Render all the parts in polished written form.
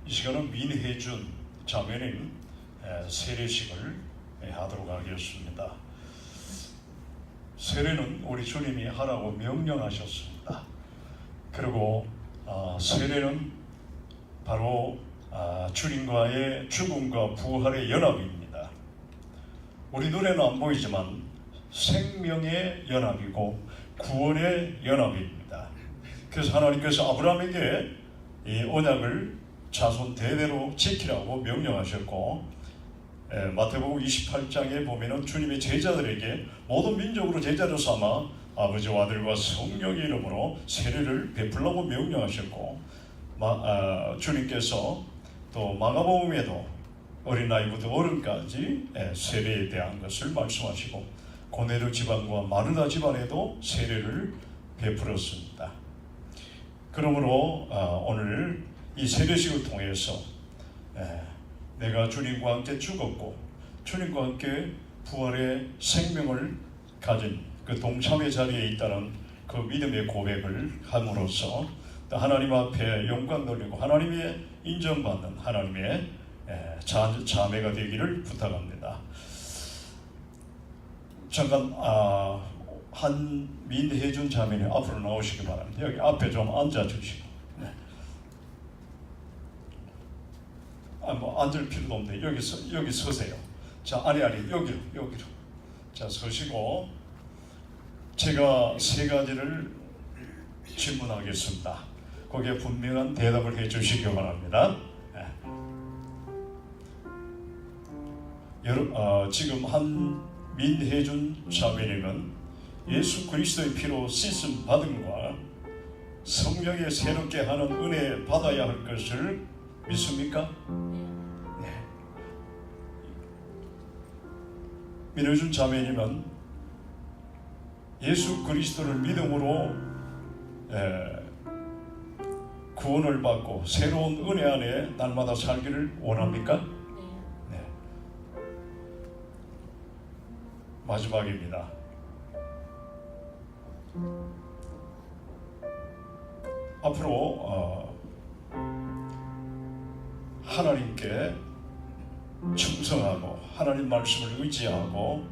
이 시간은 민혜준 자매님 세례식을 하도록 하겠습니다. 세례는 우리 주님이 하라고 명령하셨습니다. 그리고 세례는 바로 주님과의 죽음과 부활의 연합입니다. 우리 눈에는 안 보이지만 생명의 연합이고 구원의 연합입니다. 그래서 하나님께서 아브라함에게 이 언약을 자손 대대로 지키라고 명령하셨고, 마태복음 28장에 보면은 주님의 제자들에게 모든 민족으로 제자로 삼아 아버지와 아들과 성령의 이름으로 세례를 베풀라고 명령하셨고, 주님께서 또 마가복음에도 어린 나이부터 어른까지 세례에 대한 것을 말씀하시고, 고넬료 집안과 마르다 집안에도 세례를 베풀었습니다. 그러므로 오늘 이 세례식을 통해서 내가 주님과 함께 죽었고 주님과 함께 부활의 생명을 가진 그 동참의 자리에 있다는 그 믿음의 고백을 함으로써 하나님 앞에 영광 돌리고 하나님의 인정받는 하나님의 자매가 되기를 부탁합니다. 잠깐 한민혜준 자매님 앞으로 나오시기 바랍니다. 여기 앞에 좀 앉아주시고. 앉을 필요도 없는데 여기 서세요. 자, 아니 여기로. 자, 서시고 제가 세 가지를 질문하겠습니다. 거기에 분명한 대답을 해주시기 바랍니다. 지금 한민혜준 자매님은 예수 그리스도의 피로 씻음 받음과 성령의 새롭게 하는 은혜 받아야 할 것을 믿습니까? 네. 민혜준 자매님은 예수 그리스도를 믿음으로 구원을 받고 새로운 은혜 안에 날마다 살기를 원합니까? 네. 마지막입니다. 앞으로 하나님께 충성하고 하나님 말씀을 의지하고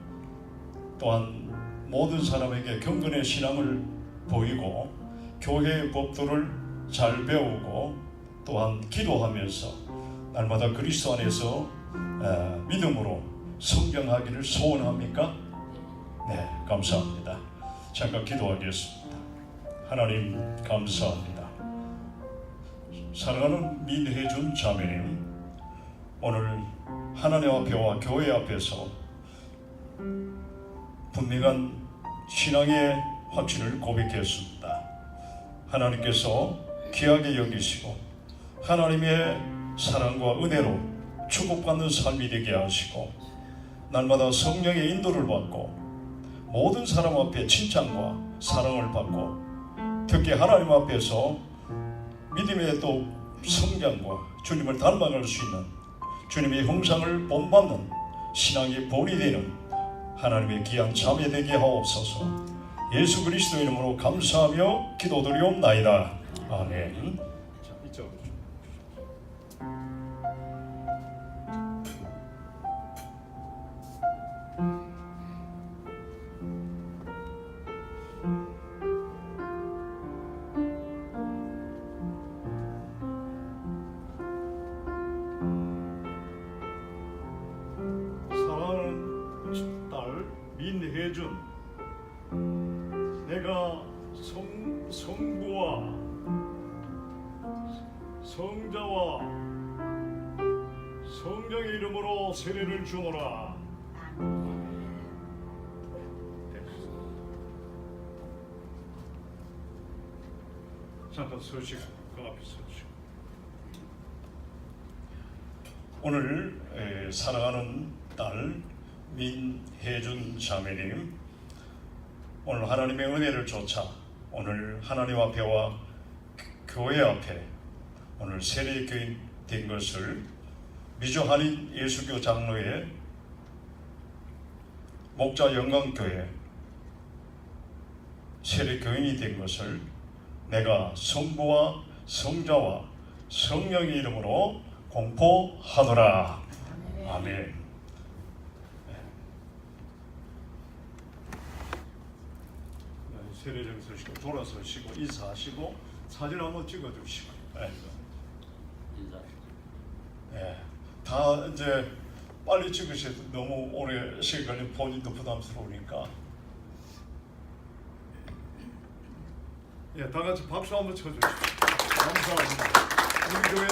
또한 모든 사람에게 경건의 신앙을 보이고 교회의 법도를 잘 배우고 또한 기도하면서 날마다 그리스도 안에서 믿음으로 성경하기를 소원합니까? 네, 감사합니다. 잠깐 기도하겠습니다. 하나님 감사합니다. 사랑하는 민혜준 자매님, 오늘 하나님 앞에와 교회 앞에서 분명한 신앙의 확신을 고백했습니다. 하나님께서 귀하게 여기시고 하나님의 사랑과 은혜로 축복받는 삶이 되게 하시고 날마다 성령의 인도를 받고 모든 사람 앞에 칭찬과 사랑을 받고 특히 하나님 앞에서 믿음의 또 성장과 주님을 닮아갈 수 있는 주님의 형상을 본받는 신앙의 본이 되는 하나님의 귀한 자매 되게 하옵소서. 예수 그리스도 이름으로 감사하며 기도드리옵나이다. 아멘. 자, 이쪽으로. 민혜준, 내가 성부와 성자와 성령의 이름으로 세례를 주노라. 잠깐 서시고 그 앞에 서시고. 오늘 사랑하는 딸 민혜준 자매님, 오늘 하나님의 은혜를 쫓아 오늘 하나님 앞에와 교회 앞에 오늘 세례교인 된 것을 미주 한인 예수교 장로회 목자 영광교회 세례교인이 된 것을 내가 성부와 성자와 성령의 이름으로 공포하노라. 아멘. 세례정 서시고 돌아서시고 인사하시고 사진 한번 찍어주시고. 다 이제 빨리 찍으셔도 너무 오래 시간 걸리면 본인도 부담스러우니까. 다 같이 박수 한번 쳐주십시오. 감사합니다. 우리 교회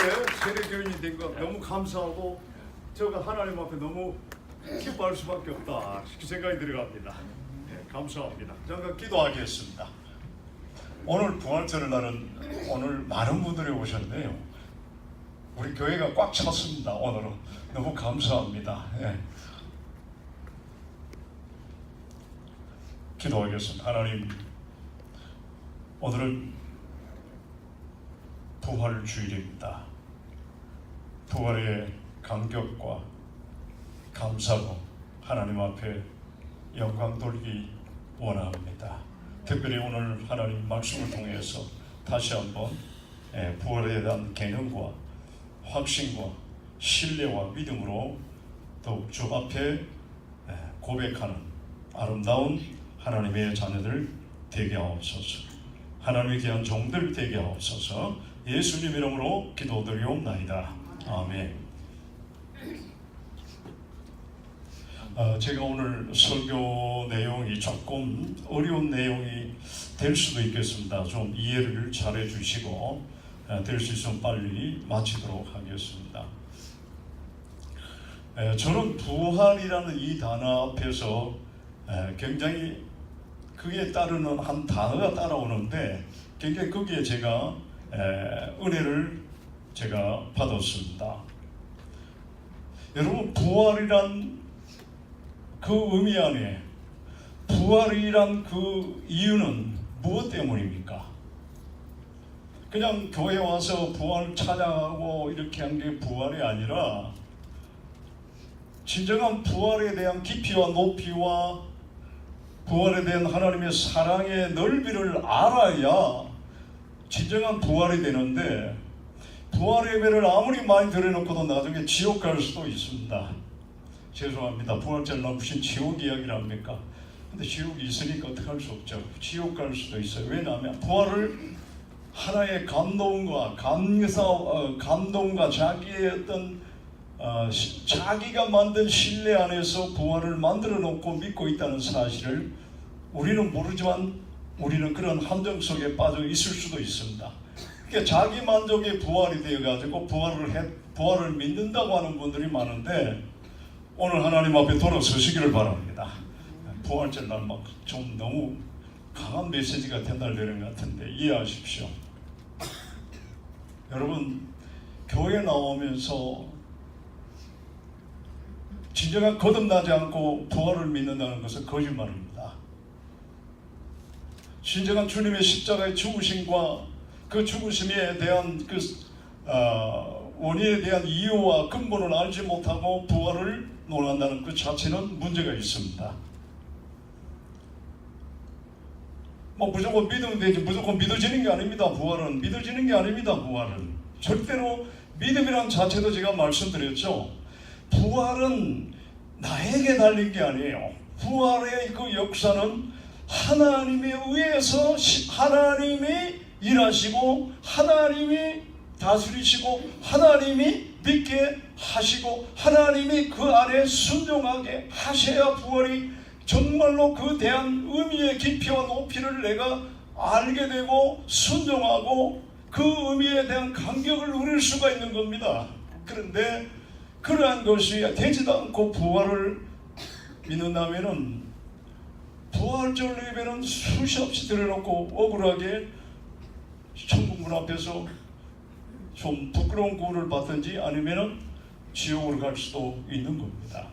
세례교인이 된 거 너무 감사하고 제가 하나님 앞에 너무 기뻐할 수밖에 없다 그 생각이 들어갑니다. 감사합니다. 잠깐 기도하겠습니다. 오늘 부활절날은 오늘 많은 분들이 오셨네요. 우리 교회가 꽉 찼습니다. 오늘은 너무 감사합니다. 기도하겠습니다. 하나님, 오늘은 부활주일입니다. 부활의 감격과 감사로 하나님 앞에 영광 돌리기 원합니다. 특별히 오늘 하나님 말씀을 통해서 다시 한번 부활에 대한 개념과 확신과 신뢰와 믿음으로 더욱 주 앞에 고백하는 아름다운 하나님의 자녀들 되게 하옵소서. 하나님의 귀한 종들 되게 하옵소서. 예수님 이름으로 기도드리옵나이다. 아멘. 제가 오늘 설교 내용이 조금 어려운 내용이 될 수도 있겠습니다. 좀 이해를 잘해 주시고 될 수 있으면 빨리 마치도록 하겠습니다. 저는 부활이라는 이 단어 앞에서 굉장히 그에 따르는 한 단어가 따라오는데 굉장히 거기에 제가 은혜를 제가 받았습니다. 여러분, 부활이란 그 의미 안에 부활이란 그 이유는 무엇 때문입니까? 그냥 교회 와서 부활 찬양하고 이렇게 한 게 부활이 아니라 진정한 부활에 대한 깊이와 높이와 부활에 대한 하나님의 사랑의 넓이를 알아야 진정한 부활이 되는데, 부활 예배를 아무리 많이 들여놓고도 나중에 지옥 갈 수도 있습니다. 죄송합니다. 부활절날 무슨 지옥 이야기를 합니까? 근데 지옥이 있으니까 어떻게 할 수 없죠. 지옥 갈 수도 있어요. 왜냐하면 부활을 하나의 감동과 감동과 자기의 어떤 자기가 만든 신뢰 안에서 부활을 만들어 놓고 믿고 있다는 사실을 우리는 모르지만 우리는 그런 함정 속에 빠져 있을 수도 있습니다. 그러니까 자기 만족의 부활이 되어가지고 부활을 믿는다고 하는 분들이 많은데, 오늘 하나님 앞에 돌아서시기를 바랍니다. 부활절날 막 좀 너무 강한 메시지가 전달되는 것 같은데 이해하십시오. 여러분, 교회 나오면서 진정한 거듭나지 않고 부활을 믿는다는 것은 거짓말입니다. 진정한 주님의 십자가의 죽으심과 그 죽으심에 대한 그 원인에 대한 이유와 근본을 알지 못하고 부활을 논한다는 그 자체는 문제가 있습니다. 무조건 믿으면 되지, 무조건 믿어지는 게 아닙니다. 부활은 믿어지는 게 아닙니다. 부활은 절대로 믿음이란 자체도 제가 말씀드렸죠. 부활은 나에게 달린 게 아니에요. 부활의 그 역사는 하나님에 의해서 하나님이 일하시고 하나님이 다스리시고 하나님이 믿게 하시고 하나님이 그 안에 순종하게 하셔야 부활이 정말로 그 대한 의미의 깊이와 높이를 내가 알게 되고 순종하고 그 의미에 대한 감격을 누릴 수가 있는 겁니다. 그런데 그러한 것이 되지도 않고 부활을 믿는다면은 부활절 예배는 수시 없이 들여놓고 억울하게 천국문 앞에서 좀 부끄러운 구원을 받든지 아니면은 지옥으로 갈 수도 있는 겁니다.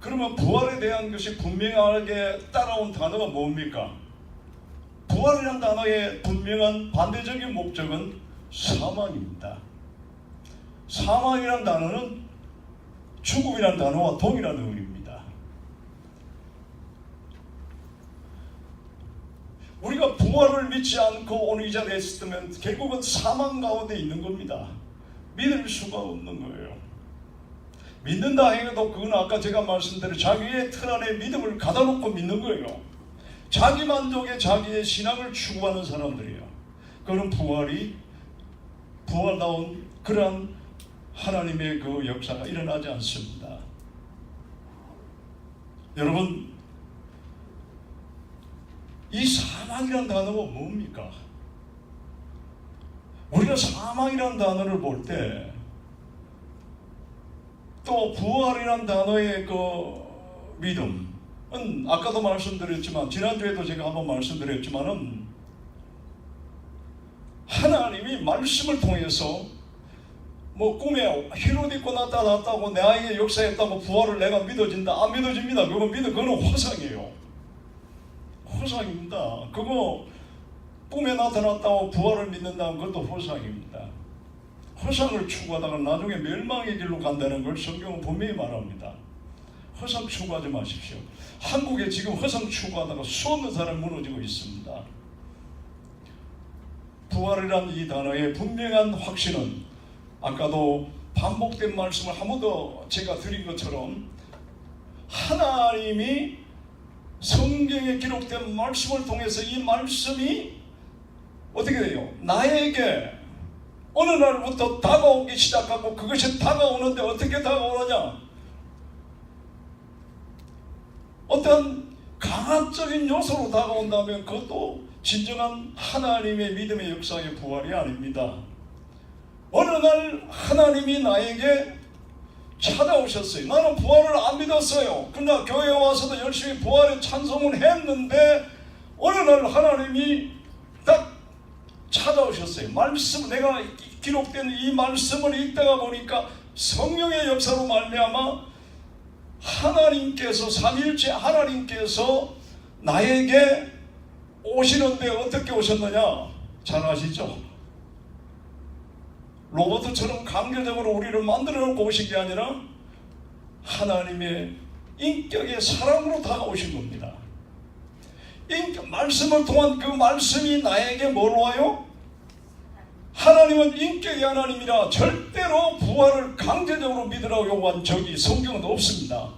그러면 부활에 대한 것이 분명하게 따라온 단어가 뭡니까? 부활이라는 단어의 분명한 반대적인 목적은 사망입니다. 사망이라는 단어는 죽음이라는 단어와 동일한 의미입니다. 우리가 부활을 믿지 않고 오늘 이 자리에 있으면 결국은 사망 가운데 있는 겁니다. 믿을 수가 없는 거예요. 믿는다 해도 그건 아까 제가 말씀드린 자기의 틀 안에 믿음을 가다 놓고 믿는 거예요. 자기 만족에 자기의 신앙을 추구하는 사람들이에요. 그런 부활다운 그러한 하나님의 그 역사가 일어나지 않습니다. 여러분, 이 사망이란 단어가 뭡니까? 우리가 사망이란 단어를 볼 때 또 부활이란 단어의 그 믿음은 아까도 말씀드렸지만 지난주에도 제가 한번 말씀드렸지만은 하나님이 말씀을 통해서 뭐 꿈에 흰옷 입고 나타났다고 나에게 역사했다고 부활을 내가 믿어진다? 안 믿어집니다. 그거는 화상이에요. 허상입니다. 그거 꿈에 나타났다고 부활을 믿는다는 것도 허상입니다. 허상을 추구하다가 나중에 멸망의 길로 간다는 걸 성경은 분명히 말합니다. 허상 추구하지 마십시오. 한국에 지금 허상 추구하다가 수없는 사람이 무너지고 있습니다. 부활이란 이 단어의 분명한 확신은 아까도 반복된 말씀을 한 번 더 제가 드린 것처럼 하나님이 성경에 기록된 말씀을 통해서 이 말씀이 어떻게 돼요? 나에게 어느 날부터 다가오기 시작하고 그것이 다가오는데 어떻게 다가오느냐? 어떤 강압적인 요소로 다가온다면 그것도 진정한 하나님의 믿음의 역사의 부활이 아닙니다. 어느 날 하나님이 나에게 찾아오셨어요. 나는 부활을 안 믿었어요. 그러나 교회에 와서도 열심히 부활의 찬송을 했는데 어느 날 하나님이 딱 찾아오셨어요. 말씀, 내가 기록된 이 말씀을 읽다가 보니까 성령의 역사로 말미암아 하나님께서 삼위일체 하나님께서 나에게 오시는데 어떻게 오셨느냐? 잘 아시죠? 로봇처럼 강제적으로 우리를 만들어 놓고 오신 게 아니라 하나님의 인격의 사랑으로 다가오신 겁니다. 말씀을 통한 그 말씀이 나에게 뭘 와요? 하나님은 인격의 하나님이라 절대로 부활을 강제적으로 믿으라고 요구한 적이 성경은 없습니다.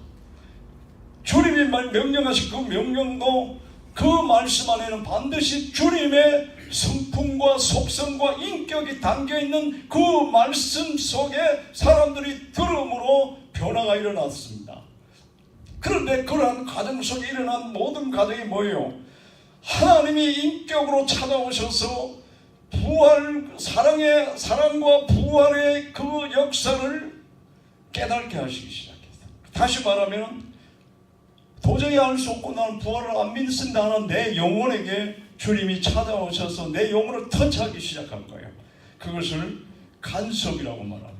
주님이 명령하신 그 명령도 그 말씀 안에는 반드시 주님의 성품과 속성과 인격이 담겨있는 그 말씀 속에 사람들이 들음으로 변화가 일어났습니다. 그런데 그러한 과정 속에 일어난 모든 과정이 뭐예요? 하나님이 인격으로 찾아오셔서 사랑과 부활의 그 역사를 깨닫게 하시기 시작했어요. 다시 말하면 도저히 알 수 없고 나는 부활을 안 믿습니다 하는 내 영혼에게 주님이 찾아오셔서 내 영혼을 터치하기 시작한 거예요. 그것을 간섭이라고 말합니다.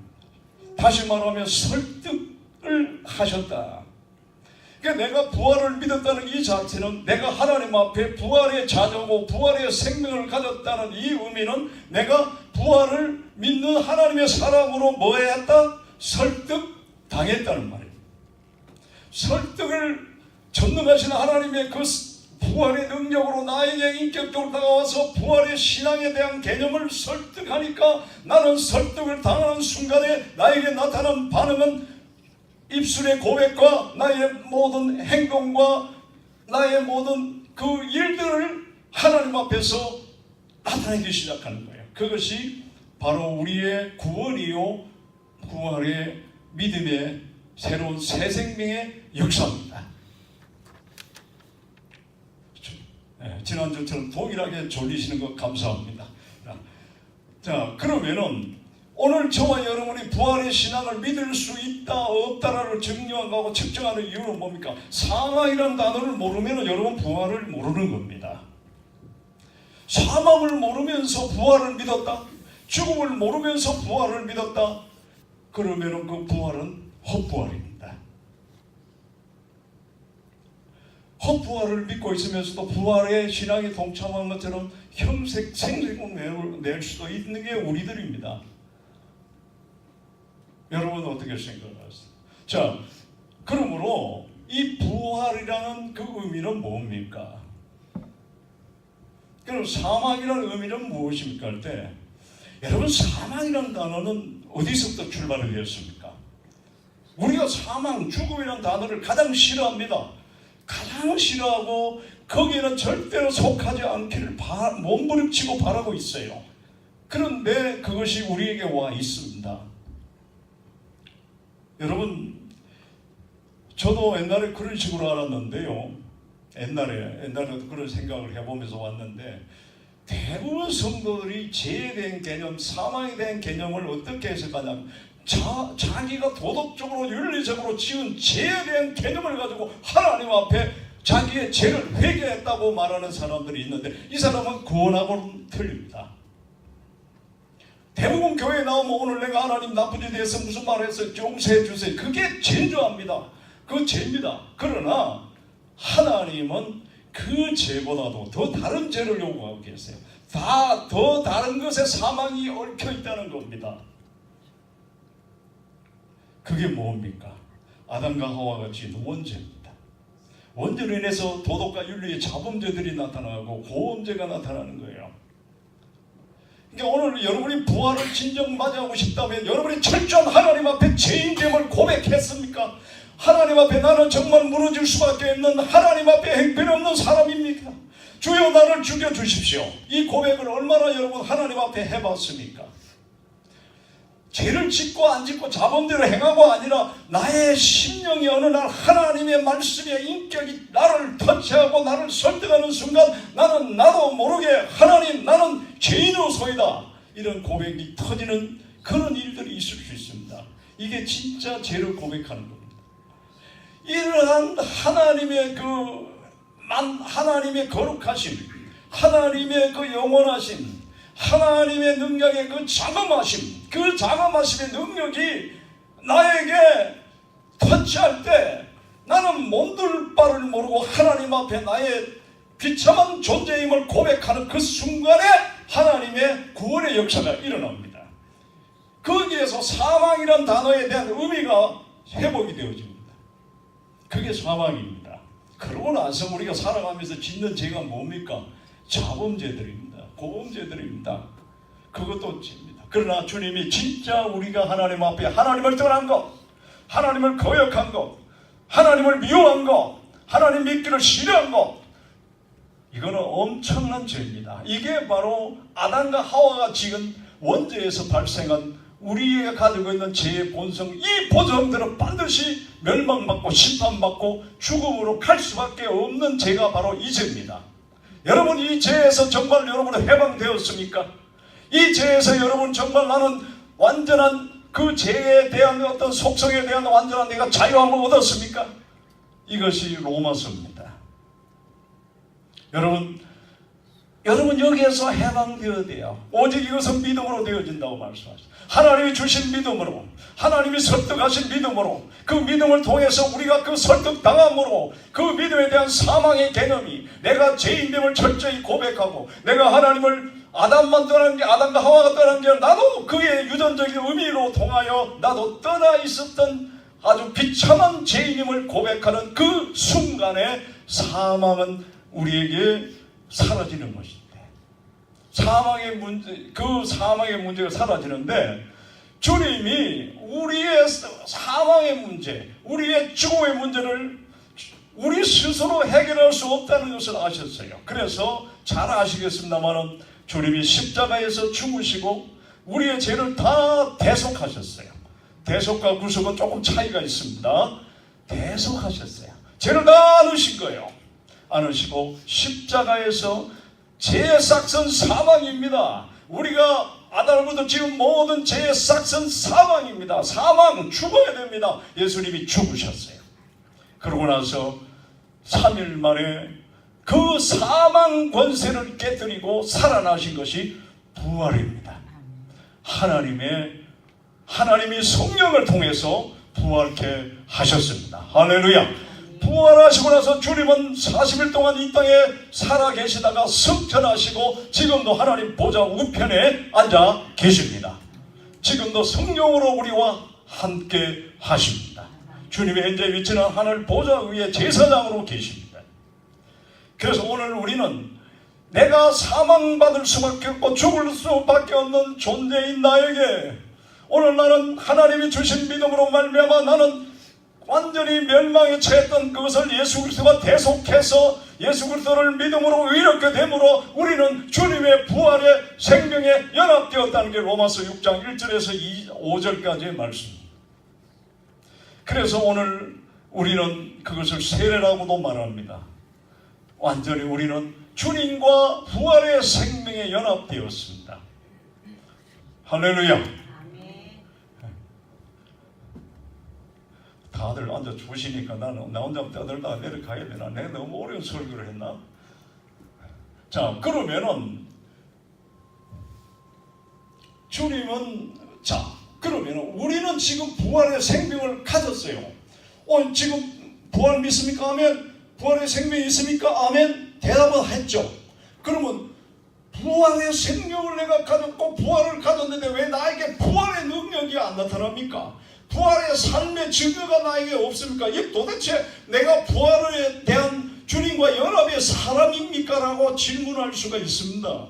다시 말하면 설득을 하셨다. 그러니까 내가 부활을 믿었다는 이 자체는 내가 하나님 앞에 부활의 자녀고 부활의 생명을 가졌다는 이 의미는 내가 부활을 믿는 하나님의 사람으로 뭐 했다? 설득당했다는 말이에요. 설득을 전능하신 하나님의 그 부활의 능력으로 나에게 인격적으로 다가와서 부활의 신앙에 대한 개념을 설득하니까 나는 설득을 당하는 순간에 나에게 나타난 반응은 입술의 고백과 나의 모든 행동과 나의 모든 그 일들을 하나님 앞에서 나타내기 시작하는 거예요. 그것이 바로 우리의 구원이요 부활의 믿음의 새로운 새 생명의 역사입니다. 지난주처럼 동일하게 졸리시는 것 감사합니다. 자, 그러면은 오늘 저와 여러분이 부활의 신앙을 믿을 수 있다 없다를 증명하고 측정하는 이유는 뭡니까? 사망이라는 단어를 모르면 여러분 부활을 모르는 겁니다. 사망을 모르면서 부활을 믿었다, 죽음을 모르면서 부활을 믿었다, 그러면은 그 부활은 헛부활입니다. 헛부활을 믿고 있으면서도 부활의 신앙에 동참한 것처럼 생색을 낼 수도 있는 게 우리들입니다. 여러분 어떻게 생각하세요? 자, 그러므로 이 부활이라는 그 의미는 뭡니까? 그럼 사망이라는 의미는 무엇입니까? 할 때 여러분, 사망이라는 단어는 어디서부터 출발이 되었습니까? 우리가 사망, 죽음이라는 단어를 가장 싫어합니다. 가장 싫어하고 거기에는 절대로 속하지 않기를 몸부림치고 바라고 있어요. 그런데 그것이 우리에게 와 있습니다. 여러분, 저도 옛날에 그런 식으로 알았는데요. 옛날에도 그런 생각을 해보면서 왔는데, 대부분 성도들이 죄에 대한 개념, 사망에 대한 개념을 어떻게 해석하냐면 자기가 도덕적으로 윤리적으로 지은 죄에 대한 개념을 가지고 하나님 앞에 자기의 죄를 회개했다고 말하는 사람들이 있는데, 이 사람은 구원하고는 틀립니다. 대부분 교회에 나오면 오늘 내가 하나님 나쁜 일에 대해서 무슨 말을 했어요? 용서해 주세요. 그게 죄인 줄 압니다. 그건 죄입니다. 그러나 하나님은 그 죄보다도 더 다른 죄를 요구하고 계세요. 더 다른 것에 사망이 얽혀 있다는 겁니다. 그게 뭡니까? 아담과 하와가 지은 원죄입니다. 원죄로 인해서 도덕과 윤리의 자범죄들이 나타나고 고범죄가 나타나는 거예요. 그러니까 오늘 여러분이 부활을 진정 맞이하고 싶다면 여러분이 철저한 하나님 앞에 죄인됨을 고백했습니까? 하나님 앞에 나는 정말 무너질 수밖에 없는, 하나님 앞에 형편없는 사람입니까? 주여 나를 죽여주십시오. 이 고백을 얼마나 여러분 하나님 앞에 해봤습니까? 죄를 짓고 안 짓고 자범대로 행하고 아니라 나의 심령이 어느 날 하나님의 말씀의 인격이 나를 터치하고 나를 설득하는 순간 나는 나도 모르게 하나님 나는 죄인으로소이다, 이런 고백이 터지는 그런 일들이 있을 수 있습니다. 이게 진짜 죄를 고백하는 겁니다. 이러한 하나님의 거룩하심, 하나님의 그 영원하심, 하나님의 능력의 그 장엄하심, 그 장엄하심의 능력이 나에게 터치할 때 나는 몸둘 바를 모르고 하나님 앞에 나의 비참한 존재임을 고백하는 그 순간에 하나님의 구원의 역사가 일어납니다. 거기에서 사망이란 단어에 대한 의미가 회복이 되어집니다. 그게 사망입니다. 그러고 나서 우리가 살아가면서 짓는 죄가 뭡니까? 자범죄들입니다. 고범죄들입니다. 그것도 죄입니다. 그러나 주님이 진짜 우리가 하나님 앞에 하나님을 떠난 것, 하나님을 거역한 것, 하나님을 미워한 것, 하나님 믿기를 싫어한 것, 이거는 엄청난 죄입니다. 이게 바로 아담과 하와가 지은 원죄에서 발생한 우리가 가지고 있는 죄의 본성, 이 본성들은 반드시 멸망받고 심판받고 죽음으로 갈 수밖에 없는 죄가 바로 이 죄입니다. 여러분, 이 죄에서 정말 여러분은 해방되었습니까? 이 죄에서 여러분 정말 나는 완전한 그 죄에 대한 어떤 속성에 대한 완전한 내가 자유함을 얻었습니까? 이것이 로마서입니다. 여러분 여기에서 해방되어야 돼요. 오직 이것은 믿음으로 되어진다고 말씀하셨어요. 하나님이 주신 믿음으로, 하나님이 설득하신 믿음으로, 그 믿음을 통해서 우리가 그 설득당함으로 그 믿음에 대한 사망의 개념이 내가 죄인됨을 철저히 고백하고 내가 하나님을 아담과 하와가 떠난 게 나도 그의 유전적인 의미로 통하여 나도 떠나 있었던 아주 비참한 죄인임을 고백하는 그 순간에 사망은 우리에게 사라지는 것인데, 사망의 문제가 사라지는데, 주님이 우리의 사망의 문제, 우리의 죽음의 문제를 우리 스스로 해결할 수 없다는 것을 아셨어요. 그래서 잘 아시겠습니다만 주님이 십자가에서 죽으시고 우리의 죄를 다 대속하셨어요. 대속과 구속은 조금 차이가 있습니다. 대속하셨어요. 죄를 다 안으신 거예요. 안으시고 십자가에서 죄의 싹은 사망입니다. 우리가 아담부터 지금 모든 죄의 싹은 사망입니다. 사망, 죽어야 됩니다. 예수님이 죽으셨어요. 그러고 나서 3일 만에 그 사망 권세를 깨뜨리고 살아나신 것이 부활입니다. 하나님이 성령을 통해서 부활케 하셨습니다. 할렐루야. 부활하시고 나서 주님은 40일 동안 이 땅에 살아계시다가 승천하시고 지금도 하나님 보좌 우편에 앉아 계십니다. 지금도 성령으로 우리와 함께 하십니다. 주님의 현재 위치는 하늘 보좌 위에 제사장으로 계십니다. 그래서 오늘 우리는 내가 사망받을 수밖에 없고 죽을 수밖에 없는 존재인 나에게 오늘 나는 하나님이 주신 믿음으로 말미암아 나는 완전히 멸망에 처했던 그것을 예수 그리스도가 대속해서 예수 그리스도를 믿음으로 이렇게 되므로 우리는 주님의 부활의 생명에 연합되었다는 게 로마서 6장 1절에서 5절까지의 말씀. 그래서 오늘 우리는 그것을 세례라고도 말합니다. 완전히 우리는 주님과 부활의 생명에 연합되었습니다. 할렐루야. 다들 앉아 주시니까 나는 나 혼자 떠들다가 내려가야 되나? 내가 너무 어려운 설교를 했나? 자, 그러면은 주님은 그러면은 우리는 지금 부활의 생명을 가졌어요. 지금 부활 믿습니까? 아멘. 부활의 생명이 있습니까? 아멘. 대답은 했죠. 그러면 부활의 생명을 내가 가졌고 부활을 가졌는데 왜 나에게 부활의 능력이 안 나타납니까? 부활의 삶의 증거가 나에게 없습니까? 이 도대체 내가 부활에 대한 주님과 연합의 사람입니까? 라고 질문할 수가 있습니다.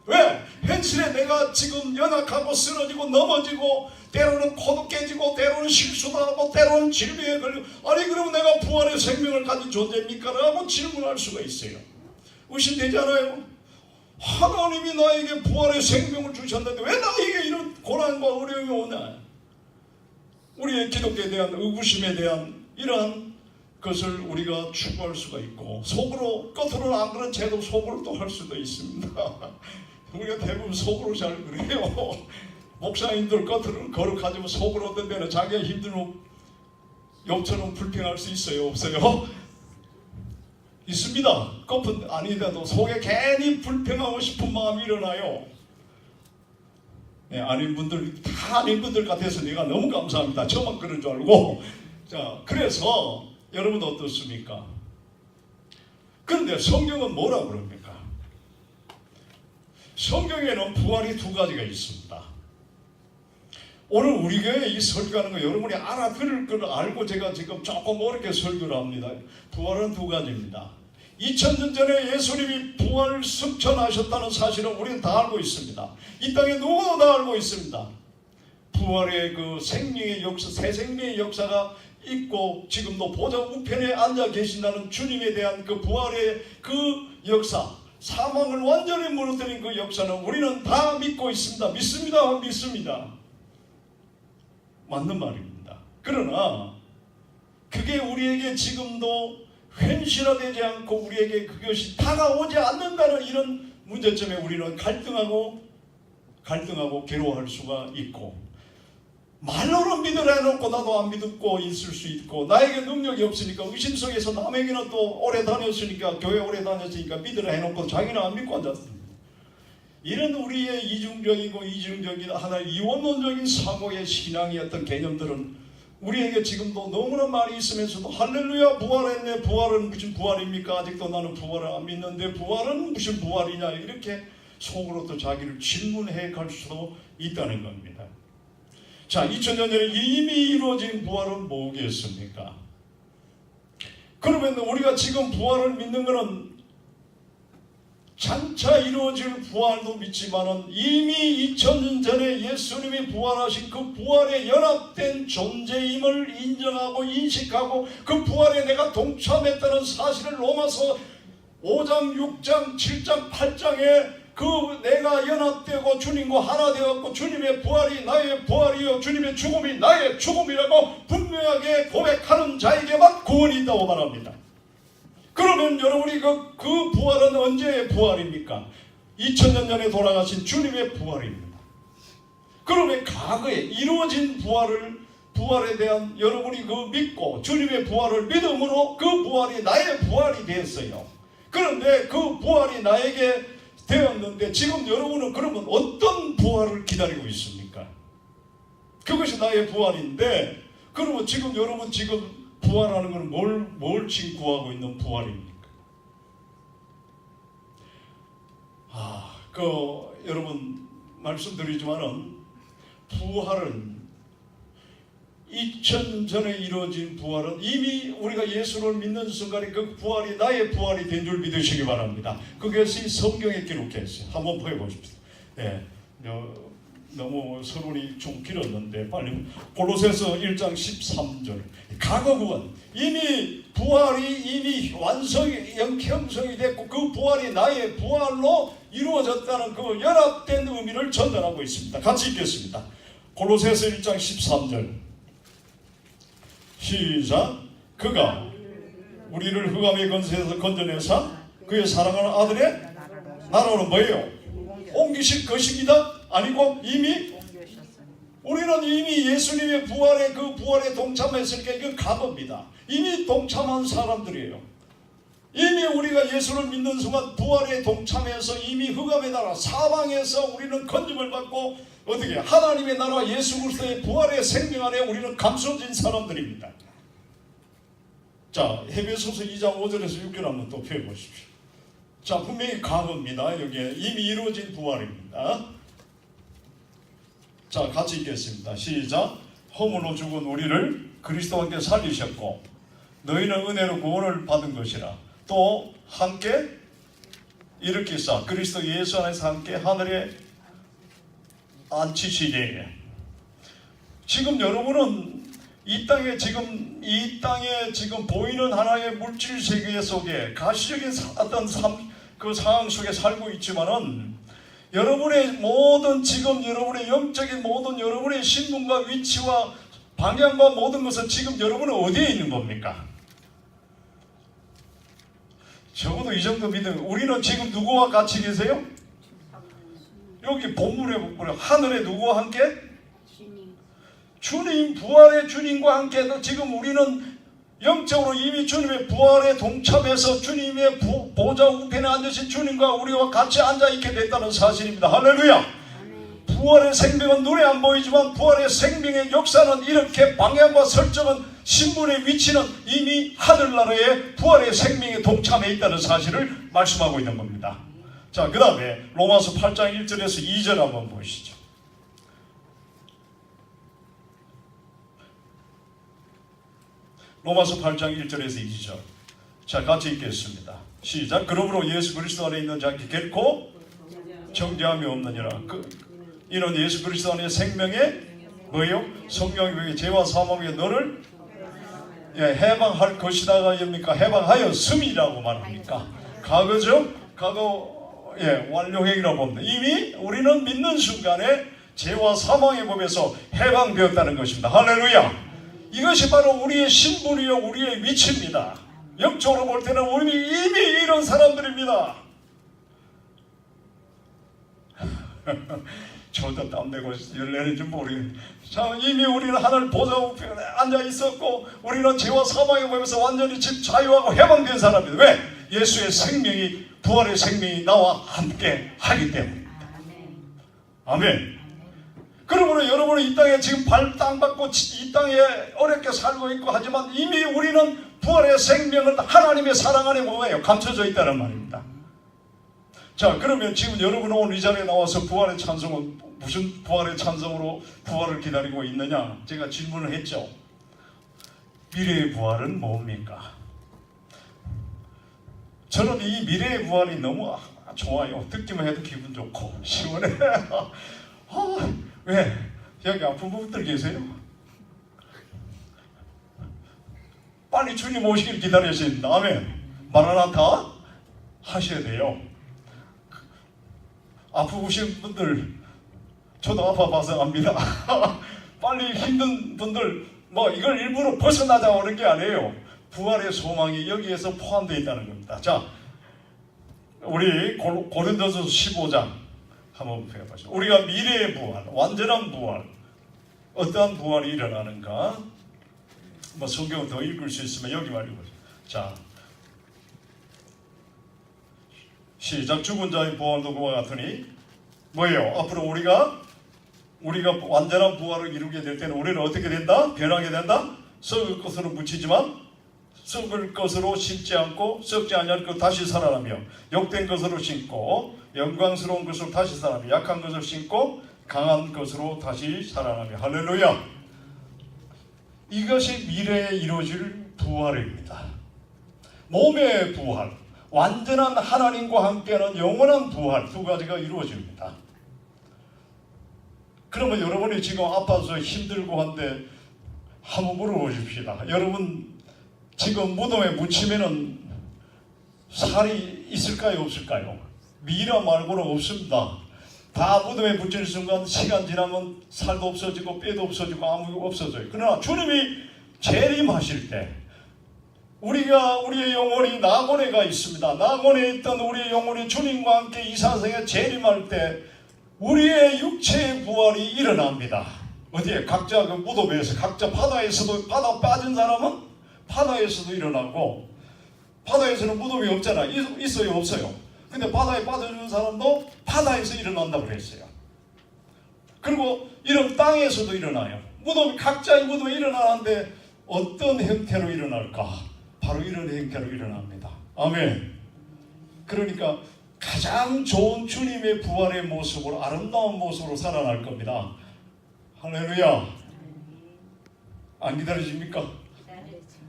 왜? 현실에 내가 지금 연약하고 쓰러지고 넘어지고 때로는 코도 깨지고 때로는 실수도 하고 때로는 질병에 걸리고 아니 그러면 내가 부활의 생명을 가진 존재입니까? 라고 질문할 수가 있어요. 의심되잖아요. 하나님이 나에게 부활의 생명을 주셨는데 왜 나에게 이런 고난과 어려움이 오나? 우리의 기독교에 대한 의구심에 대한 이러한 것을 우리가 추구할 수가 있고 속으로 겉으로는 안 그런 죄도 속으로 또 할 수도 있습니다. 우리가 대부분 속으로 잘 그래요. 목사님들 겉으로는 거룩하지만 속으로 어떤 때는 자기가 힘들면 욕처럼 불평할 수 있어요? 없어요? 있습니다. 겉은 아니더라도 속에 괜히 불평하고 싶은 마음이 일어나요. 네, 아닌 분들 다 아닌 분들 같아서 내가 너무 감사합니다. 저만 그런 줄 알고. 자, 그래서 여러분 어떻습니까? 그런데 성경은 뭐라 그럽니까? 성경에는 부활이 두 가지가 있습니다. 오늘 우리 교회에 이 설교하는 거 여러분이 알아들을 걸 알고 제가 지금 조금 어렵게 설교를 합니다. 부활은 두 가지입니다. 2000년 전에 예수님이 부활을 승천하셨다는 사실은 우리는 다 알고 있습니다. 이 땅에 누구도 다 알고 있습니다. 부활의 그 생명의 역사, 새 생명의 역사가 있고 지금도 보좌 우편에 앉아 계신다는 주님에 대한 그 부활의 그 역사, 사망을 완전히 무너뜨린 그 역사는 우리는 다 믿고 있습니다. 믿습니다. 믿습니다. 맞는 말입니다. 그러나 그게 우리에게 지금도 현실화되지 않고 우리에게 그것이 다가오지 않는다는 이런 문제점에 우리는 갈등하고 괴로워할 수가 있고 말로는 믿으라 해놓고 나도 안 믿고 있을 수 있고 나에게 능력이 없으니까 의심 속에서 남에게는 또 오래 다녔으니까 교회 오래 다녔으니까 믿으라 해놓고 자기는 안 믿고 앉았습니다. 이런 우리의 이중적인 하나의 이원론적인 사고의 신앙의 어떤 개념들은 우리에게 지금도 너무나 많이 있으면서도 할렐루야 부활했네. 부활은 무슨 부활입니까? 아직도 나는 부활을 안 믿는데 부활은 무슨 부활이냐 이렇게 속으로 또 자기를 질문해 갈 수도 있다는 겁니다. 자, 2000년 전에 이미 이루어진 부활은 뭐겠습니까? 그러면 우리가 지금 부활을 믿는 것은 장차 이루어질 부활도 믿지만은 이미 2000년 전에 예수님이 부활하신 그 부활에 연합된 존재임을 인정하고 인식하고 그 부활에 내가 동참했다는 사실을 로마서 5장, 6장, 7장, 8장에 그 내가 연합되고 주님과 하나 되었고 주님의 부활이 나의 부활이요 주님의 죽음이 나의 죽음이라고 분명하게 고백하는 자에게만 구원이 있다고 말합니다. 그러면 여러분이 그 부활은 언제의 부활입니까? 2000년 전에 돌아가신 주님의 부활입니다. 그러면 과거에 이루어진 부활에 대한 여러분이 그 믿고 주님의 부활을 믿음으로 그 부활이 나의 부활이 되었어요. 그런데 그 부활이 나에게 되었는데 지금 여러분은 그러면 어떤 부활을 기다리고 있습니까? 그것이 나의 부활인데 그러면 지금 여러분 지금 부활하는 것은 뭘 지금 구하고 있는 부활입니까? 여러분 말씀드리지만은 부활은 2000년 전에 이루어진 부활은 이미 우리가 예수를 믿는 순간에 그 부활이 나의 부활이 된 줄 믿으시기 바랍니다. 그것이 성경에 기록해 있어요. 한번 보여보십시오. 네, 너무 서론이 좀 길었는데 빨리 골로새서 1장 13절 과거구원 이미 부활이 이미 형성이 됐고 그 부활이 나의 부활로 이루어졌다는 그 연합된 의미를 전달하고 있습니다. 같이 읽겠습니다. 골로새서 1장 13절 시작. 그가 우리를 흑암의 권세에서 건져내사 그의 사랑하는 아들의 나라로 뭐예요? 옮기실 것입니다. 아니고 이미 우리는 이미 예수님의 부활에 그 부활에 동참했으니까 이건 과거입니다. 이미 동참한 사람들이에요. 이미 우리가 예수를 믿는 순간 부활에 동참해서 이미 흑암의 나라 사방에서 우리는 건짐을 받고 어떻게 하나님의 나라 예수 그리스도의 부활의 생명 안에 우리는 감춰진 사람들입니다. 자, 에베소서 2장 5절에서 6절 한번 또 펴보십시오. 자, 분명히 과거입니다. 여기에 이미 이루어진 부활입니다. 자, 같이 읽겠습니다. 시작. 허물로 죽은 우리를 그리스도와 함께 살리셨고 너희는 은혜로 구원을 받은 것이라. 또 함께 일으키사 그리스도 예수 안에서 함께 하늘에 앉히시되. 지금 여러분은 이 땅에 지금 보이는 하나의 물질 세계 속에 가시적인 어떤 그 상황 속에 살고 있지만은 여러분의 모든 지금 여러분의 영적인 모든 여러분의 신분과 위치와 방향과 모든 것은 지금 여러분은 어디에 있는 겁니까? 적어도 이 정도 믿으면 우리는 지금 누구와 같이 계세요? 여기 본문에 보면 하늘에 누구와 함께? 주님 부활의 주님과 함께 지금 우리는 영적으로 이미 주님의 부활에 동참해서 주님의 보좌 우편에 앉으신 주님과 우리와 같이 앉아있게 됐다는 사실입니다. 할렐루야. 부활의 생명은 눈에 안 보이지만 부활의 생명의 역사는 이렇게 방향과 설정은 신분의 위치는 이미 하늘나라의 부활의 생명에 동참해 있다는 사실을 말씀하고 있는 겁니다. 자, 그 다음에 로마서 8장 1절에서 2절 한번 보시죠. 로마서 8장 1절에서 2절. 자, 같이 읽겠습니다. 시작. 그러므로 예수 그리스도 안에 있는 자께 결코 정죄함이 없느니라. 이는 예수 그리스도 안에 생명의 뭐예요? 성령의 죄와 사망의 너를 해방할 것이다가 뭡니까? 해방하였음이라고 말합니까? 과거죠? 과거 완료행이라고 봅니다. 이미 우리는 믿는 순간에 죄와 사망의 법에서 해방되었다는 것입니다. 할렐루야. 이것이 바로 우리의 신분이요 우리의 위치입니다. 영적으로 볼 때는 우리 이미 이런 사람들입니다. 저도 땀내고 열내는지 모르겠는데 자, 이미 우리는 하늘 보좌 우편에 앉아 있었고 우리는 죄와 사망의 법에서 완전히 자유하고 해방된 사람입니다. 왜? 예수의 생명이 부활의 생명이 나와 함께 하기 때문입니다. 아멘. 그러므로 여러분은 이 땅에 지금 땅 받고 이 땅에 어렵게 살고 있고 하지만 이미 우리는 부활의 생명은 하나님의 사랑 안에 뭐예요? 감춰져 있다는 말입니다. 자, 그러면 지금 여러분은 오늘 이 자리에 나와서 부활의 찬송은 무슨 부활의 찬송으로 부활을 기다리고 있느냐? 제가 질문을 했죠. 미래의 부활은 뭡니까? 저는 이 미래의 부활이 너무 좋아요. 듣기만 해도 기분 좋고 시원해. 왜? 여기 아픈 분들 계세요? 빨리 주님 오시길 기다리신 다음에 마라나타 하셔야 돼요. 아프신 분들 저도 아파봐서 압니다. 빨리 힘든 분들 이걸 일부러 벗어나자고 하는 게 아니에요. 부활의 소망이 여기에서 포함되어 있다는 겁니다. 자, 우리 고린도서 15장 한번 배워보시죠. 우리가 미래의 부활, 완전한 부활, 어떠한 부활이 일어나는가? 성경을 더 읽을 수 있으면 여기 말해보죠. 자, 시작. 죽은 자의 부활도 그와 같으니 뭐예요? 앞으로 우리가 완전한 부활을 이루게 될 때는 우리는 어떻게 된다? 변하게 된다? 썩을 것으로 묻히지만 썩을 것으로 심지 않고 썩지 아니할 것 다시 살아나며 욕된 것으로 심고 영광스러운 것으로 다시 살아나며 약한 것을 심고 강한 것으로 다시 살아나며 할렐루야. 이것이 미래에 이루어질 부활입니다. 몸의 부활, 완전한 하나님과 함께하는 영원한 부활, 두 가지가 이루어집니다. 그러면 여러분이 지금 아파서 힘들고 한데 한번 물어보십시다. 여러분 지금 무덤에 묻히면은 살이 있을까요, 없을까요? 미라 말고는 없습니다. 다 무덤에 묻히는 순간 시간 지나면 살도 없어지고 뼈도 없어지고 아무것도 없어져요. 그러나 주님이 재림하실 때 우리의 영혼이 낙원에가 있습니다. 낙원에 있던 우리의 영혼이 주님과 함께 이 사생에 재림할 때 우리의 육체의 부활이 일어납니다. 어디에? 각자 그 무덤에서, 각자 바다에서도, 바다 빠진 사람은 바다에서도 일어나고, 바다에서는 무덤이 없잖아. 있어요, 없어요? 근데 바다에 빠져주는 사람도 바다에서 일어난다고 그랬어요. 그리고 이런 땅에서도 일어나요. 무덤, 각자의 무덤에 일어나는데 어떤 형태로 일어날까? 바로 이런 형태로 일어납니다. 아멘. 그러니까 가장 좋은 주님의 부활의 모습으로, 아름다운 모습으로 살아날 겁니다. 할렐루야. 안 기다려집니까?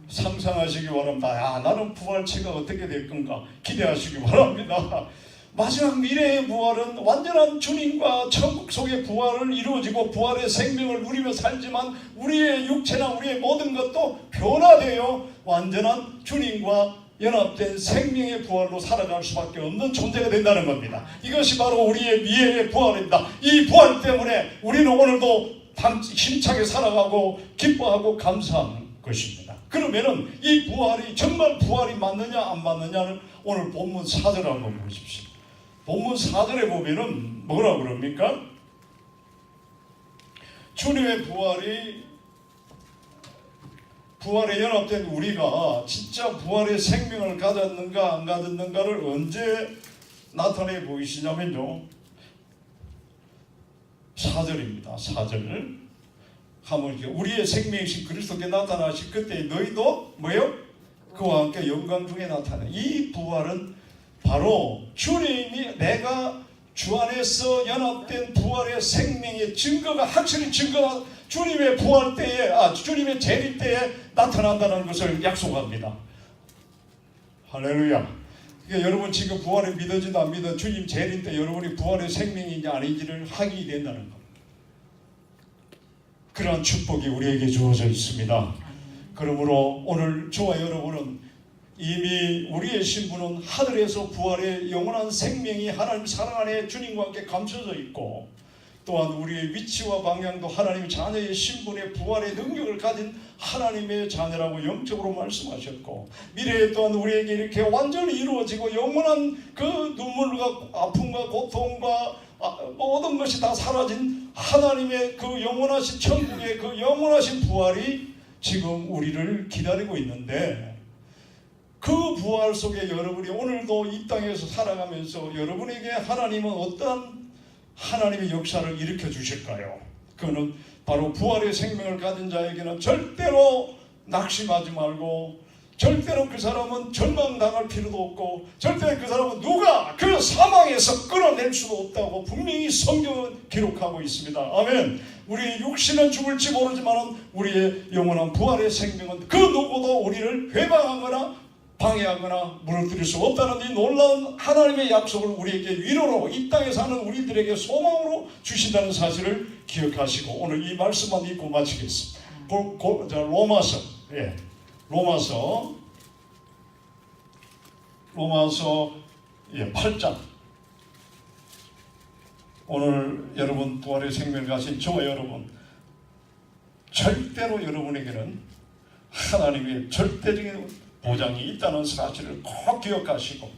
상상하시기 바랍니다. 야, 나는 부활체가 어떻게 될 건가 기대하시기 바랍니다. 마지막 미래의 부활은 완전한 주님과 천국 속의 부활을 이루어지고 부활의 생명을 누리며 살지만 우리의 육체나 우리의 모든 것도 변화되어 완전한 주님과 연합된 생명의 부활로 살아갈 수밖에 없는 존재가 된다는 겁니다. 이것이 바로 우리의 미래의 부활입니다. 이 부활 때문에 우리는 오늘도 힘차게 살아가고 기뻐하고 감사하는 것입니다. 그러면은 이 부활이 정말 부활이 맞느냐 안 맞느냐는 오늘 본문 4절 한번 보십시오. 본문 4절에 보면은 뭐라 그럽니까? 주님의 부활에 연합된 우리가 진짜 부활의 생명을 가졌는가 안 가졌는가를 언제 나타내 보이시냐면요, 4절입니다. 4절 하면 우리의 생명이신 그리스도께 나타나실 그때 너희도 뭐예요? 그와 함께 영광 중에 나타나. 이 부활은 바로 주님이 내가 주 안에서 연합된 부활의 생명의 증거가, 확실히 증거가 주님의 부활 때에, 주님의 재림 때에 나타난다는 것을 약속합니다. 할렐루야. 그러니까 여러분 지금 부활을 믿어지도 안 믿어 주님 재림 때 여러분이 부활의 생명인지 아닌지를 확인이 된다는 겁니다. 그러한 축복이 우리에게 주어져 있습니다. 그러므로 오늘 저와 여러분은 이미 우리의 신분은 하늘에서 부활의 영원한 생명이 하나님 사랑 안에 주님과 함께 감춰져 있고, 또한 우리의 위치와 방향도 하나님의 자녀의 신분의 부활의 능력을 가진 하나님의 자녀라고 영적으로 말씀하셨고, 미래에 또한 우리에게 이렇게 완전히 이루어지고 영원한 그 눈물과 아픔과 고통과 모든 것이 다 사라진 하나님의 그 영원하신 천국의 그 영원하신 부활이 지금 우리를 기다리고 있는데, 그 부활 속에 여러분이 오늘도 이 땅에서 살아가면서 여러분에게 하나님은 어떠한 하나님의 역사를 일으켜 주실까요? 그거는 바로 부활의 생명을 가진 자에게는 절대로 낙심하지 말고, 절대로 그 사람은 절망당할 필요도 없고, 절대로 그 사람은 누가 그 사망에서 끌어낼 수도 없다고 분명히 성경은 기록하고 있습니다. 아멘. 우리의 육신은 죽을지 모르지만 우리의 영원한 부활의 생명은 그 누구도 우리를 회방하거나 방해하거나 무너뜨릴 수 없다는 이 놀라운 하나님의 약속을 우리에게 위로로, 이 땅에 사는 우리들에게 소망으로 주신다는 사실을 기억하시고 오늘 이 말씀만 읽고 마치겠습니다. 로마서, 로마서 8장. 오늘 여러분 부활의 생명을 가진 저와 여러분, 절대로 여러분에게는 하나님의 절대적인 보장이 있다는 사실을 꼭 기억하시고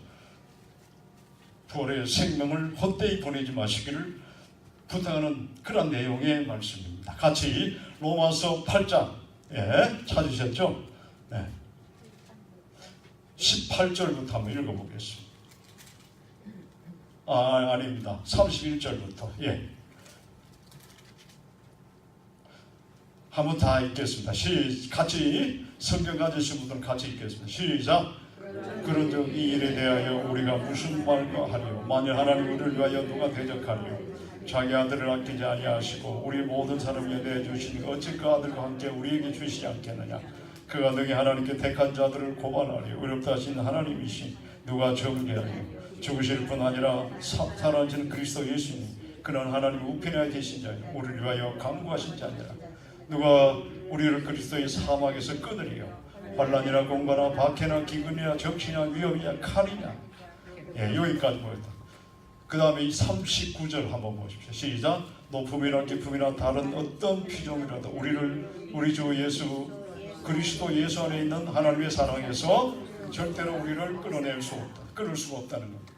부활의 생명을 헛되이 보내지 마시기를 부탁하는 그런 내용의 말씀입니다. 같이 로마서 8장 찾으셨죠? 18절부터 한번 읽어보겠습니다. 아닙니다. 31절부터. 한번 다 읽겠습니다. 같이 성경 가지신 분들 같이 읽겠습니다. 시작. 그런즉 이 일에 대하여 우리가 무슨 말과 하리요? 만일 하나님 우리를 위하여 누가 대적하리요? 자기 아들을 아끼지 아니하시고 우리 모든 사람에게 내주시니 어찌 그 아들과 함께 우리에게 주시지 않겠느냐. 그가 능히 하나님께 택한 자들을 고발하리. 의롭다 하신 하나님이시 누가 정죄하리요. 죽으실 뿐 아니라 살아나신 그리스도 예수님 그는 하나님 우편에 계신 자요 우리를 위하여 간구하신 자니라. 누가 우리를 그리스도의 사막에서 끊으리요. 환난이나 공고나 박해나 기근이나 적시나 위험이나 칼이냐. 여기까지 보였다. 그 다음에 이 39절 한번 보십시오. 시작. 높음이나 깊음이나 다른 어떤 피조물이라도 우리 주 예수 그리스도 예수 안에 있는 하나님의 사랑에서 절대로 우리를 끌어낼 수 없다. 끊을 수가 없다는 겁니다.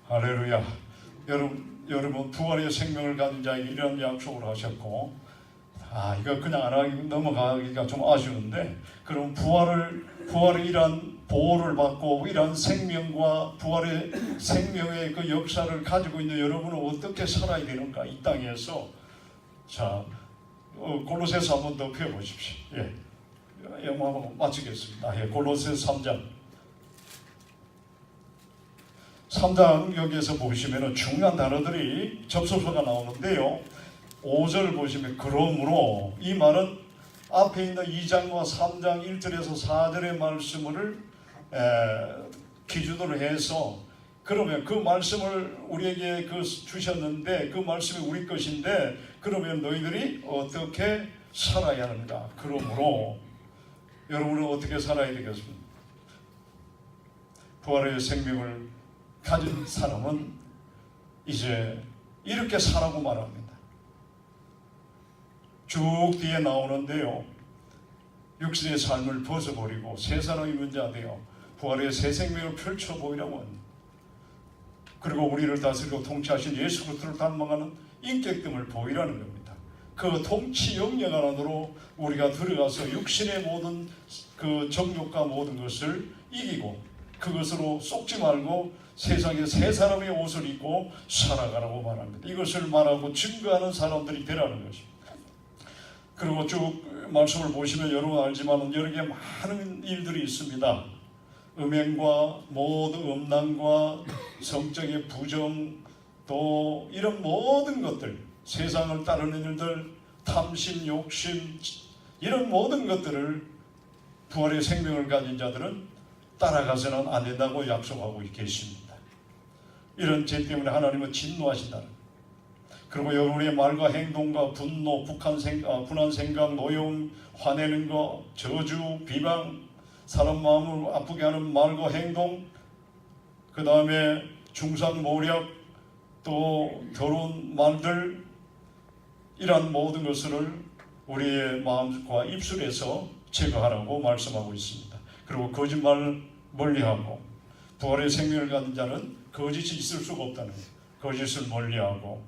할렐루야. 여러분 부활의 생명을 가진 자에게 이런 약속을 하셨고, 이거 그냥 안 하기 넘어가기가 좀 아쉬운데, 그럼 부활의 이러한 보호를 받고 이러한 생명과 부활의 생명의 그 역사를 가지고 있는 여러분은 어떻게 살아야 되는가 이 땅에서. 자, 골로새서 한번 더 펴보십시오. 영어 한번 마치겠습니다. 골로새서 3장 여기에서 보시면 중요한 단어들이 접속사가 나오는데요. 5절 보시면 그러므로, 이 말은 앞에 있는 2장과 3장 1절에서 4절의 말씀을 기준으로 해서, 그러면 그 말씀을 우리에게 주셨는데 그 말씀이 우리 것인데, 그러면 너희들이 어떻게 살아야 하는가. 그러므로 여러분은 어떻게 살아야 되겠습니까? 부활의 생명을 가진 사람은 이제 이렇게 살라고 말합니다. 쭉 뒤에 나오는데요. 육신의 삶을 벗어버리고 새 사람이 문제가 되어 부활의 새 생명을 펼쳐보이라고 합니다. 그리고 우리를 다스리고 통치하신 예수 그리스도를 닮아가는 인격됨을 보이라는 겁니다. 그 통치 영역 안으로 우리가 들어가서 육신의 모든 그 정욕과 모든 것을 이기고 그것으로 속지 말고 세상에 새 사람의 옷을 입고 살아가라고 말합니다. 이것을 말하고 증거하는 사람들이 되라는 것입니다. 그리고 쭉 말씀을 보시면 여러분 알지만 여러 개 많은 일들이 있습니다. 음행과 모든 음란과 성적인 부정, 또 이런 모든 것들, 세상을 따르는 일들, 탐심, 욕심, 이런 모든 것들을 부활의 생명을 가진 자들은 따라가서는 안 된다고 약속하고 계십니다. 이런 죄 때문에 하나님은 진노하신다. 그리고 여러분의 말과 행동과 분노, 분한 생각, 노여움, 화내는 것, 저주, 비방, 사람 마음을 아프게 하는 말과 행동, 그 다음에 중상모략, 또 결혼 말들, 이러한 모든 것을 우리의 마음과 입술에서 제거하라고 말씀하고 있습니다. 그리고 거짓말을 멀리하고, 부활의 생명을 가진 자는 거짓이 있을 수가 없다는 거예요. 거짓을 멀리하고,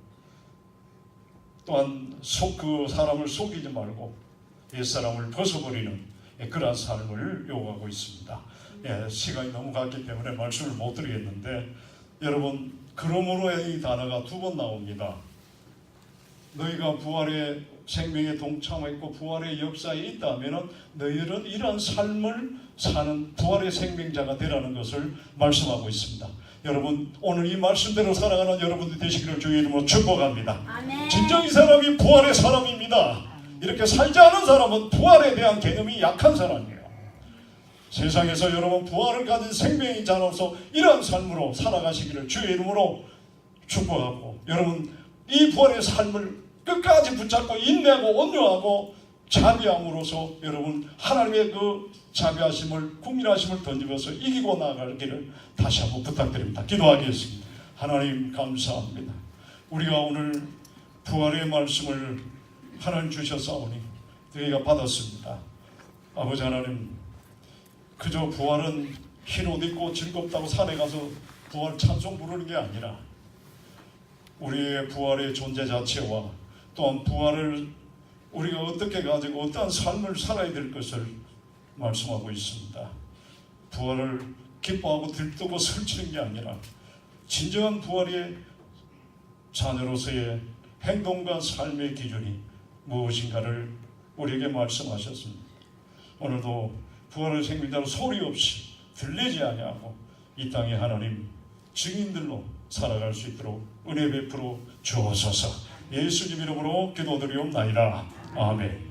또한 그 사람을 속이지 말고 옛사람을 벗어버리는 그러한 삶을 요구하고 있습니다. 시간이 너무 갔기 때문에 말씀을 못 드리겠는데, 여러분 그러므로의 이 단어가 2번 나옵니다. 너희가 부활의 생명에 동참했고 부활의 역사에 있다면 너희들은 이러한 삶을 사는 부활의 생명자가 되라는 것을 말씀하고 있습니다. 여러분 오늘 이 말씀대로 살아가는 여러분들 되시기를 주의 이름으로 축복합니다. 아멘. 진정 이 사람이 부활의 사람입니다. 이렇게 살지 않은 사람은 부활에 대한 개념이 약한 사람이에요. 세상에서 여러분 부활을 가진 생명이 자라서 이러한 삶으로 살아가시기를 주의 이름으로 축복하고, 여러분 이 부활의 삶을 끝까지 붙잡고 인내하고 온유하고 자비함으로써 여러분 하나님의 그 자비하심을 국민하심을 던지면서 이기고 나아가기를 다시 한번 부탁드립니다. 기도하겠습니다. 하나님 감사합니다. 우리가 오늘 부활의 말씀을 하나님 주셨사오니 저희가 받았습니다. 아버지 하나님, 그저 부활은 흰 옷 입고 즐겁다고 산에 가서 부활 찬송 부르는 게 아니라 우리의 부활의 존재 자체와 또한 부활을 우리가 어떻게 가지고 어떠한 삶을 살아야 될 것을 말씀하고 있습니다. 부활을 기뻐하고 들뜨고 설치는 게 아니라 진정한 부활의 자녀로서의 행동과 삶의 기준이 무엇인가를 우리에게 말씀하셨습니다. 오늘도 부활의 생명자로 소리 없이 들리지 아니하고 이 땅에 하나님 증인들로 살아갈 수 있도록 은혜 베풀어 주옵소서. 예수님 이름으로 기도드리옵나이다. 아멘.